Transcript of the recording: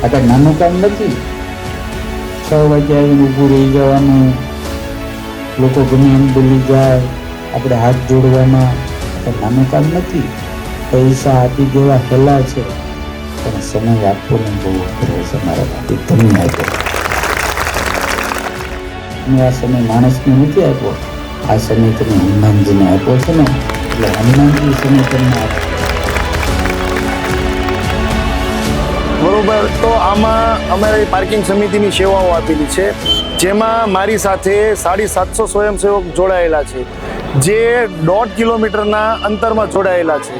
આ કાંઈ નાનું કામ નથી. 6 વાગે આવીને ઊભું રહી જવાનું, લોકો ગમે એમ બોલી જાય, આપણે હાથ જોડવાના. કાંઈ નાનું કામ નથી. પૈસા આપી દેવા હેલા છે, પણ સમય આપવાનો બહુ અઘરો છે મારા માટે. તમે આપ્યો, મેં આ સમય માણસને નથી આપ્યો, આ સમય તમે હનુમાનજીને આપ્યો છે ને, એટલે હનુમાનજી સમય તમને આપ્યો. બરોબર. તો આમાં અમારી પાર્કિંગ સમિતિની સેવાઓ આપેલી છે, જેમાં મારી સાથે 750 સ્વયંસેવક જોડાયેલા છે, જે 1.5 કિલોમીટરના અંતરમાં જોડાયેલા છે.